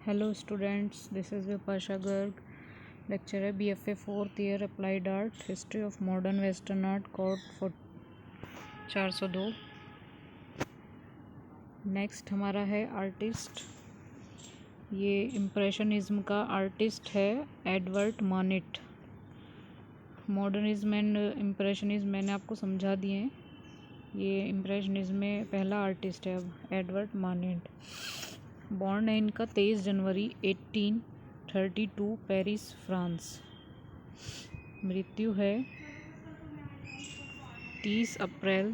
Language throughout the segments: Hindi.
Hello students, this is Vipasha Garg. Lecture है BFA 4th year applied art, history of modern western art, code 402। Next हमारा है आर्टिस्ट। ये इम्प्रेशनिज्म का आर्टिस्ट है Edward Manet. Modernism and impressionism मैंने आपको समझा दिए हैं। ये इम्प्रेशनिज्म में पहला आर्टिस्ट है अब एडवर्ड मानिट। बॉर्न है इनका 23 जनवरी 1832 पेरिस, फ्रांस। मृत्यु है 13 अप्रैल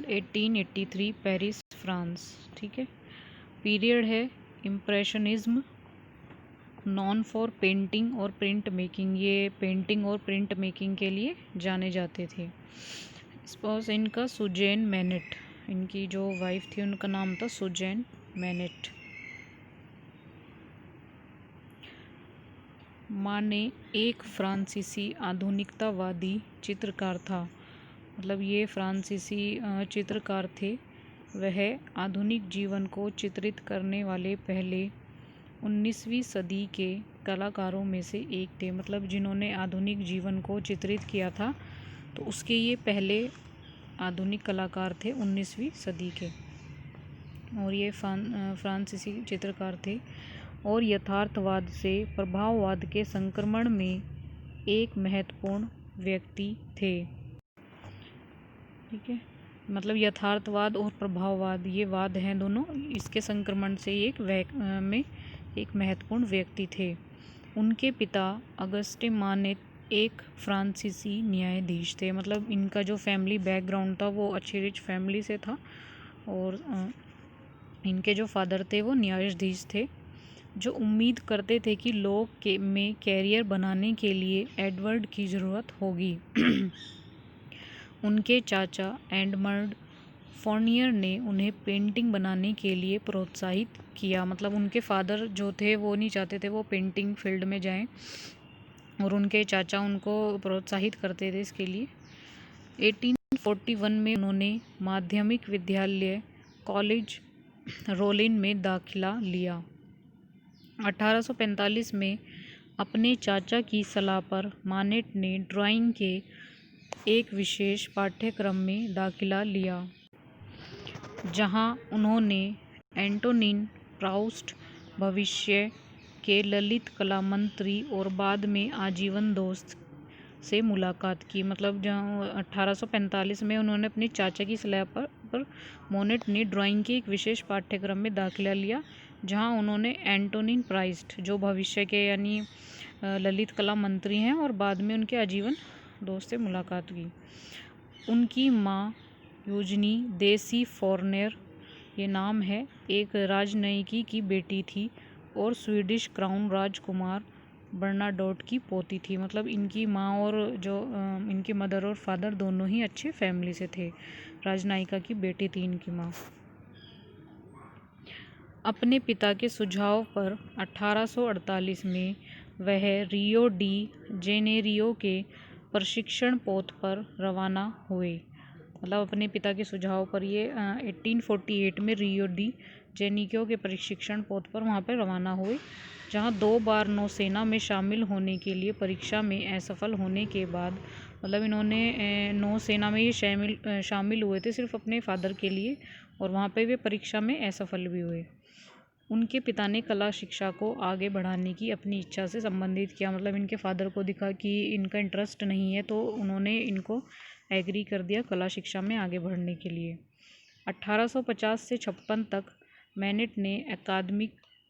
1883 पेरिस, फ्रांस। ठीक है। पीरियड है इम्प्रेशनिज्म, नॉन फॉर पेंटिंग और प्रिंट मेकिंग। ये पेंटिंग और प्रिंट मेकिंग के लिए जाने जाते थे। स्पॉस इनका सुजैन मैनेट। इनकी जो वाइफ थी उनका नाम था सुजैन मैनेट। माने एक फ्रांसीसी आधुनिकतावादी चित्रकार था। मतलब ये फ्रांसीसी चित्रकार थे। वह आधुनिक जीवन को चित्रित करने वाले पहले 19वीं सदी के कलाकारों में से एक थे। मतलब जिन्होंने आधुनिक जीवन को चित्रित किया था, तो उसके ये पहले आधुनिक कलाकार थे 19वीं सदी के। और ये फ्रांसीसी चित्रकार थे और यथार्थवाद से प्रभाववाद के संक्रमण में एक महत्वपूर्ण व्यक्ति थे। ठीक है। मतलब यथार्थवाद और प्रभाववाद, ये वाद हैं दोनों, इसके संक्रमण से एक महत्वपूर्ण व्यक्ति थे। उनके पिता अगस्टे मानेट एक फ्रांसीसी न्यायाधीश थे। मतलब इनका जो फैमिली बैकग्राउंड था वो अच्छी रिच फैमिली से था। और इनके जो फादर थे वो न्यायाधीश थे, जो उम्मीद करते थे कि में कैरियर बनाने के लिए एडवर्ड की ज़रूरत होगी। उनके चाचा एडमंड फोर्नियर ने उन्हें पेंटिंग बनाने के लिए प्रोत्साहित किया। मतलब उनके फादर जो थे वो नहीं चाहते थे वो पेंटिंग फील्ड में जाएं, और उनके चाचा उनको प्रोत्साहित करते थे इसके लिए। 1841 में उन्होंने माध्यमिक विद्यालय कॉलेज रोलिन में दाखिला लिया। 1845 में अपने चाचा की सलाह पर मानेट ने ड्राइंग के एक विशेष पाठ्यक्रम में दाखिला लिया, जहां उन्होंने एंटोनिन प्राउस्ट, भविष्य के ललित कला मंत्री और बाद में आजीवन दोस्त से मुलाकात की। मतलब जहाँ 1845 में उन्होंने अपने चाचा की सलाह पर मोनेट ने ड्राइंग के एक विशेष पाठ्यक्रम में दाखिला लिया, जहाँ उन्होंने एंटोनिन प्राइस्ट, जो भविष्य के यानी ललित कला मंत्री हैं और बाद में उनके आजीवन दोस्त से मुलाकात की। उनकी माँ यूजनी देसी फोर्नेर, ये नाम है, एक राजनयिकी की बेटी थी और स्वीडिश क्राउन राजकुमार बर्नाडोट की पोती थी। मतलब इनकी माँ और जो इनकी मदर और फादर दोनों ही अच्छे फैमिली से थे। राजनायिका की बेटी थी इनकी माँ। अपने पिता के सुझाव पर 1848 में वह रियो डी जेनेरियो के प्रशिक्षण पोत पर रवाना हुए। मतलब अपने पिता के सुझाव पर ये 1848 में रियो डी जेनेरियो के प्रशिक्षण पोत पर वहाँ पर रवाना हुए, जहाँ 2 बार नौसेना में शामिल होने के लिए परीक्षा में असफल होने के बाद, मतलब इन्होंने नौसेना में ये शामिल हुए थे सिर्फ अपने फादर के लिए, और वहाँ पे वे परीक्षा में असफल भी हुए। उनके पिता ने कला शिक्षा को आगे बढ़ाने की अपनी इच्छा से संबंधित किया। मतलब इनके फादर को दिखा कि इनका इंटरेस्ट नहीं है, तो उन्होंने इनको एग्री कर दिया कला शिक्षा में आगे बढ़ने के लिए। 1850 से 56 तक मैनेट ने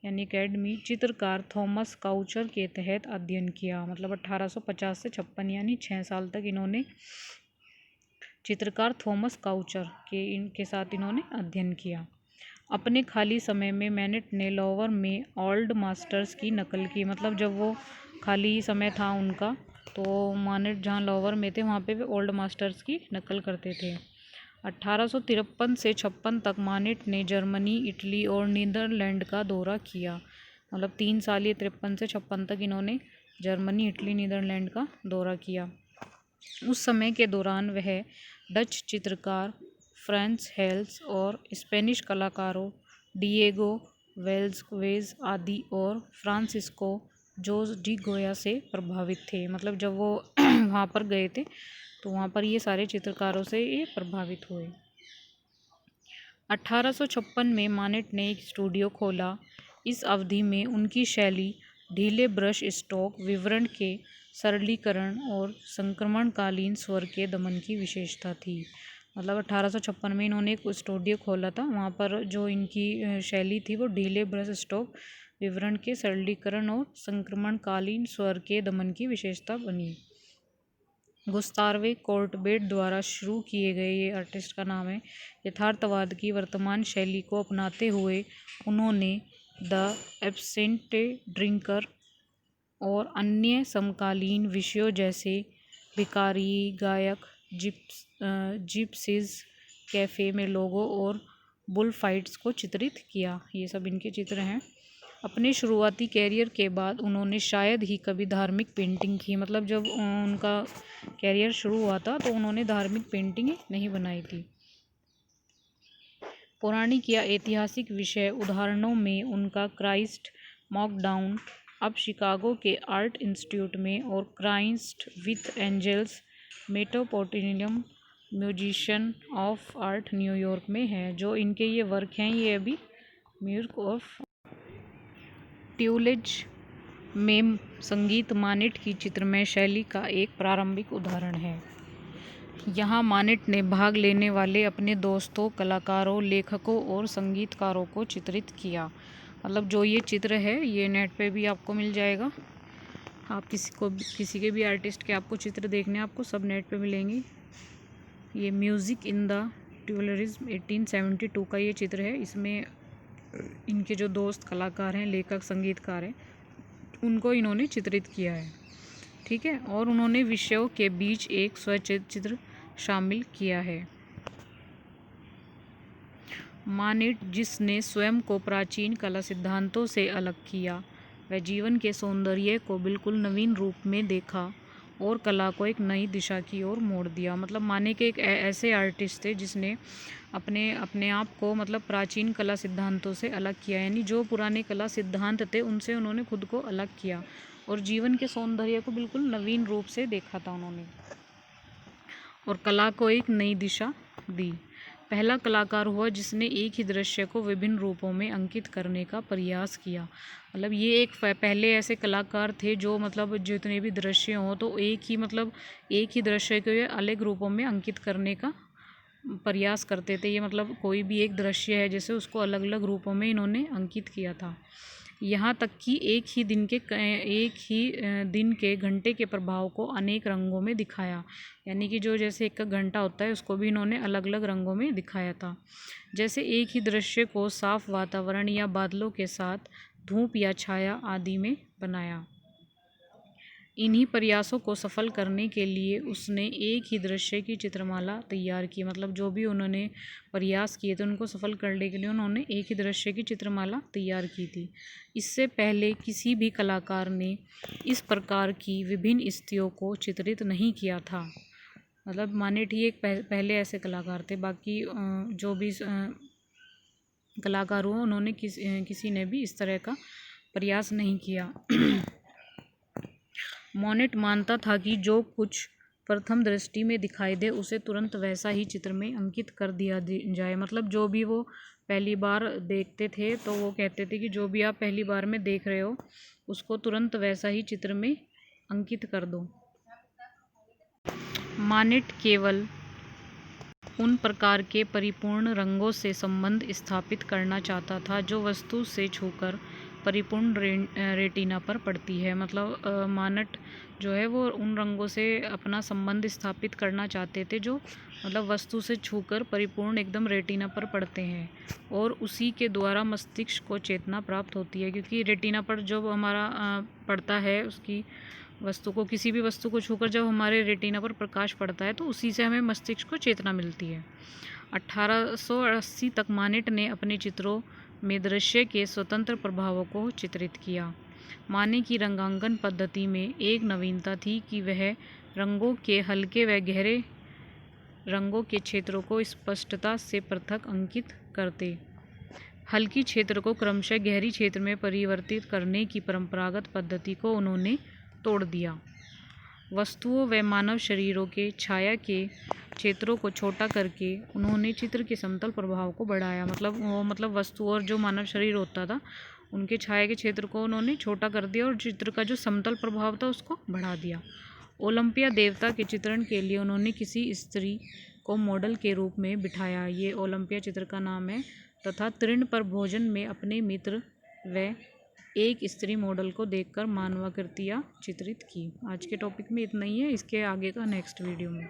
एकेडमी चित्रकार थॉमस काउचर के तहत अध्ययन किया। मतलब 1850 से 56 यानी 6 साल तक इन्होंने चित्रकार थॉमस काउचर इनके साथ इन्होंने अध्ययन किया। अपने खाली समय में मैनेट ने लोवर में ओल्ड मास्टर्स की नकल की। मतलब जब वो खाली समय था उनका, तो मैनेट जहाँ लोवर में थे वहाँ पे वे ओल्ड मास्टर्स की नकल करते थे। 1853 से 56 तक मानेट ने जर्मनी, इटली और नीदरलैंड का दौरा किया। मतलब 3 साल ये 53 से 56 तक इन्होंने जर्मनी, इटली, नीदरलैंड का दौरा किया। उस समय के दौरान वह डच चित्रकार फ्रांस हेल्स और स्पेनिश कलाकारों डिएगो वेल्ज़क्वेज़ आदि और फ्रांसिस्को जोस डी गोया से प्रभावित थे। मतलब जब वो वहाँ पर गए थे तो वहाँ पर ये सारे चित्रकारों से ये प्रभावित हुए। 1856 में मानेट ने एक स्टूडियो खोला। इस अवधि में उनकी शैली ढीले ब्रश स्ट्रोक, विवरण के सरलीकरण और संक्रमणकालीन स्वर के दमन की विशेषता थी। मतलब 1856 में इन्होंने एक स्टूडियो खोला था। वहाँ पर जो इनकी शैली थी वो ढीले ब्रश स्ट्रोक, विवरण के सरलीकरण और संक्रमणकालीन स्वर के दमन की विशेषता बनी। गुस्तावे कोर्टबेट द्वारा शुरू किए गए, ये आर्टिस्ट का नाम है, यथार्थवाद की वर्तमान शैली को अपनाते हुए उन्होंने द एब्सेंट ड्रिंकर और अन्य समकालीन विषयों जैसे भिखारी, गायक, जिप्सीज, कैफ़े में लोगों और बुलफाइट्स को चित्रित किया। ये सब इनके चित्र हैं। अपने शुरुआती कैरियर के बाद उन्होंने शायद ही कभी धार्मिक पेंटिंग की। मतलब जब उनका कैरियर शुरू हुआ था तो उन्होंने धार्मिक पेंटिंग नहीं बनाई थी। पौराणिक या ऐतिहासिक विषय उदाहरणों में उनका क्राइस्ट मॉक डाउन अब शिकागो के आर्ट इंस्टीट्यूट में और Christ with angels Metropolitan Museum of Art New York में है। जो इनके ये वर्क हैं ये अभी म्यूजियम ऑफ ट्यूलेज में संगीत मानेट की चित्रमय शैली का एक प्रारंभिक उदाहरण है। यहाँ मानेट ने भाग लेने वाले अपने दोस्तों, कलाकारों, लेखकों और संगीतकारों को चित्रित किया। मतलब जो ये चित्र है ये नेट पे भी आपको मिल जाएगा। आप किसी के भी आर्टिस्ट के आपको चित्र देखने आपको सब नेट पे मिलेंगे। ये म्यूज़िक इन द ट्यूलरिज्म 1872 का ये चित्र है। इसमें इनके जो दोस्त कलाकार हैं, लेखक, संगीतकार हैं, उनको इन्होंने चित्रित किया है। ठीक है। और उन्होंने विषयों के बीच एक स्वचित्र शामिल किया है। मानेट, जिसने स्वयं को प्राचीन कला सिद्धांतों से अलग किया, वह जीवन के सौंदर्य को बिल्कुल नवीन रूप में देखा और कला को एक नई दिशा की ओर मोड़ दिया। मतलब माने के एक ऐसे आर्टिस्ट थे जिसने अपने आप को मतलब प्राचीन कला सिद्धांतों से अलग किया। यानी जो पुराने कला सिद्धांत थे उनसे उन्होंने खुद को अलग किया और जीवन के सौंदर्य को बिल्कुल नवीन रूप से देखा था उन्होंने और कला को एक नई दिशा दी। पहला कलाकार हुआ जिसने एक ही दृश्य को विभिन्न रूपों में अंकित करने का प्रयास किया। मतलब ये एक पहले ऐसे कलाकार थे जो मतलब जितने भी दृश्य हों तो एक ही दृश्य को ये अलग रूपों में अंकित करने का प्रयास करते थे। ये मतलब कोई भी एक दृश्य है जैसे उसको अलग अलग रूपों में इन्होंने अंकित किया था। यहाँ तक कि एक ही दिन के घंटे के प्रभाव को अनेक रंगों में दिखाया। यानी कि जो जैसे एक घंटा होता है उसको भी इन्होंने अलग अलग रंगों में दिखाया था। जैसे एक ही दृश्य को साफ वातावरण या बादलों के साथ धूप या छाया आदि में बनाया। इन्हीं प्रयासों को सफल करने के लिए उसने एक ही दृश्य की चित्रमाला तैयार की। मतलब जो भी उन्होंने प्रयास किए थे उनको सफल करने के लिए उन्होंने एक ही दृश्य की चित्रमाला तैयार की थी। इससे पहले किसी भी कलाकार ने इस प्रकार की विभिन्न स्थितियों को चित्रित नहीं किया था। मतलब मानेट ही एक पहले ऐसे कलाकार थे। बाकी जो भी कलाकार हुए उन्होंने किसी ने भी इस तरह का प्रयास नहीं किया। मोनेट मानता था कि जो कुछ प्रथम दृष्टि में दिखाई दे उसे तुरंत वैसा ही चित्र में अंकित कर दिया जाए। मतलब जो भी वो पहली बार देखते थे तो वो कहते थे कि जो भी आप पहली बार में देख रहे हो उसको तुरंत वैसा ही चित्र में अंकित कर दो। मानेट केवल उन प्रकार के परिपूर्ण रंगों से संबंध स्थापित करना चाहता था जो वस्तु से छूकर परिपूर्ण रेटिना पर पड़ती है। मतलब मानेट जो है वो उन रंगों से अपना संबंध स्थापित करना चाहते थे जो मतलब वस्तु से छूकर परिपूर्ण एकदम रेटिना पर पड़ते हैं और उसी के द्वारा मस्तिष्क को चेतना प्राप्त होती है। क्योंकि रेटिना पर जब हमारा पड़ता है उसकी वस्तु को, किसी भी वस्तु को छूकर जब हमारे रेटिना पर प्रकाश पड़ता है तो उसी से हमें मस्तिष्क को चेतना मिलती है। 1880 तक मानेट ने अपने चित्रों में दृश्य के स्वतंत्र प्रभावों को चित्रित किया। माने की रंगांकन पद्धति में एक नवीनता थी कि वह रंगों के हल्के व गहरे रंगों के क्षेत्रों को स्पष्टता से पृथक अंकित करते। हल्की क्षेत्र को क्रमशः गहरी क्षेत्र में परिवर्तित करने की परंपरागत पद्धति को उन्होंने तोड़ दिया। वस्तुओं व मानव शरीरों के छाया के क्षेत्रों को छोटा करके उन्होंने चित्र के समतल प्रभाव को बढ़ाया। मतलब वस्तु और जो मानव शरीर होता था उनके छाया के क्षेत्र को उन्होंने छोटा कर दिया और चित्र का जो समतल प्रभाव था उसको बढ़ा दिया। ओलंपिया देवता के चित्रण के लिए उन्होंने किसी स्त्री को मॉडल के रूप में बिठाया। ये ओलंपिया चित्र का नाम है। तथा तृण पर भोजन में अपने मित्र व एक स्त्री मॉडल को देखकर मानवाकृतियाँ चित्रित की। आज के टॉपिक में इतना ही है, इसके आगे का नेक्स्ट वीडियो में।